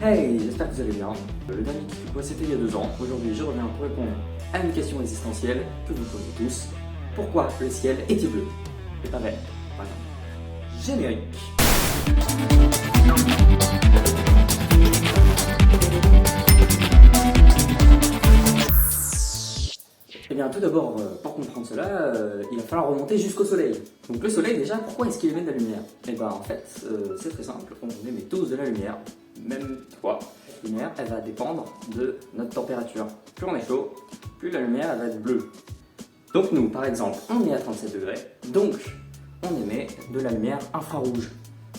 Hey, j'espère que vous allez bien. Le dernier Kikuko c'était il y a 2 ans. Aujourd'hui, je reviens pour répondre à une question existentielle que vous posez tous. Pourquoi le ciel est-il bleu et pas vert, par exemple? Générique. Eh bien, tout d'abord, pour comprendre cela, il va falloir remonter jusqu'au soleil. Donc le soleil, déjà, pourquoi est-ce qu'il émet de la lumière? Eh bien, en fait, c'est très simple, on émet tous de la lumière, même toi. La lumière, elle va dépendre de notre température. Plus on est chaud, plus la lumière, elle va être bleue. Donc nous, par exemple, on est à 37 degrés, donc on émet de la lumière infrarouge.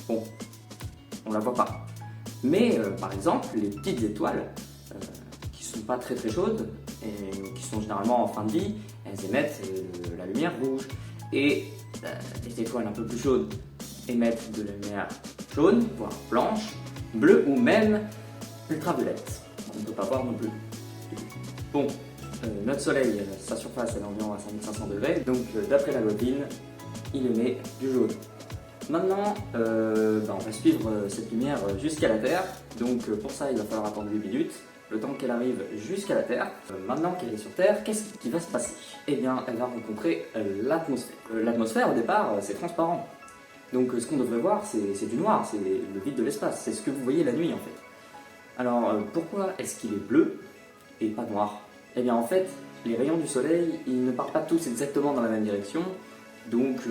Bon, on la voit pas. Mais, par exemple, les petites étoiles, qui sont pas très chaudes, et qui sont généralement en fin de vie, elles émettent de la lumière rouge. Et les étoiles un peu plus chaudes émettent de la lumière jaune, voire blanche, bleue ou même ultraviolette. On ne peut pas voir non plus. Bon, notre soleil, sa surface elle est environ à 5500 degrés, donc d'après la loi de Wien, il émet du jaune. Maintenant, on va suivre cette lumière jusqu'à la Terre, donc pour ça il va falloir attendre 8 minutes. Le temps qu'elle arrive jusqu'à la Terre. Maintenant qu'elle est sur Terre, qu'est-ce qui va se passer? Eh bien, elle va rencontrer l'atmosphère. L'atmosphère, au départ, c'est transparent. Donc ce qu'on devrait voir, c'est du noir, c'est le vide de l'espace. C'est ce que vous voyez la nuit, en fait. Alors, pourquoi est-ce qu'il est bleu et pas noir? Eh bien, en fait, les rayons du soleil, ils ne partent pas tous exactement dans la même direction. Donc,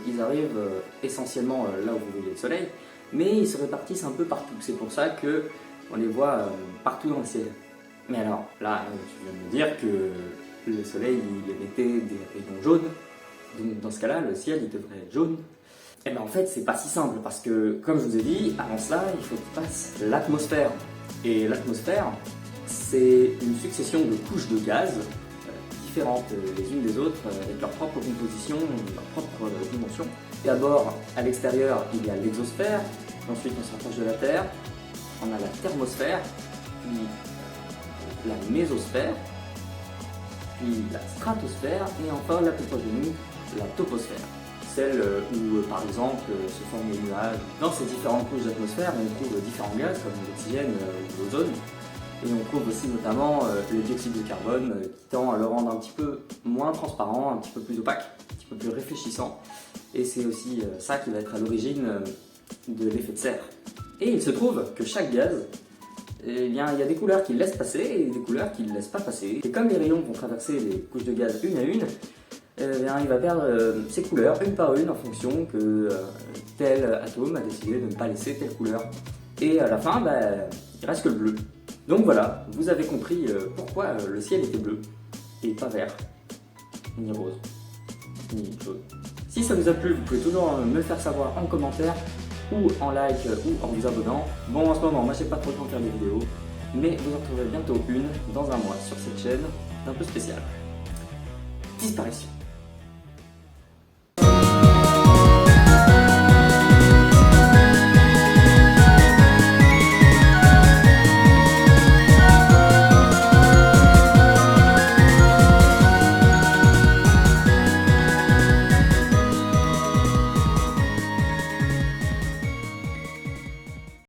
ils arrivent essentiellement là où vous voyez le soleil, mais ils se répartissent un peu partout. C'est pour ça que on les voit partout dans le ciel. Mais alors, là, tu viens de me dire que le soleil, il émettait des rayons jaunes. Donc dans ce cas-là, le ciel, il devrait être jaune. Et bien en fait, c'est pas si simple, parce que, comme je vous ai dit, avant cela, il faut qu'il passe l'atmosphère. Et l'atmosphère, c'est une succession de couches de gaz différentes les unes des autres, avec leur propre composition, leur propre dimension. D'abord, à l'extérieur, il y a l'exosphère, ensuite on s'approche de la Terre. On a la thermosphère, puis la mésosphère, puis la stratosphère, et enfin la plus proche de nous, la toposphère. Celle où, par exemple, se forment les nuages. Dans ces différentes couches d'atmosphère, on trouve différents gaz comme l'oxygène ou l'ozone, et on trouve aussi notamment le dioxyde de carbone qui tend à le rendre un petit peu moins transparent, un petit peu plus opaque, un petit peu plus réfléchissant, et c'est aussi ça qui va être à l'origine de l'effet de serre. Et il se trouve que chaque gaz, eh bien, il y a des couleurs qui le laissent passer et des couleurs qui ne le laissent pas passer. Et comme les rayons vont traverser les couches de gaz une à une, eh bien, il va perdre ses couleurs une par une en fonction que tel atome a décidé de ne pas laisser telle couleur. Et à la fin, il reste que le bleu. Donc voilà, vous avez compris pourquoi le ciel était bleu et pas vert, ni rose, ni jaune. Si ça vous a plu, vous pouvez toujours me le faire savoir en commentaire, ou en like ou en vous abonnant. Bon, en ce moment, moi j'ai pas trop le temps de faire des vidéos, mais vous en retrouverez bientôt une dans un mois sur cette chaîne d'un peu spéciale. Disparition.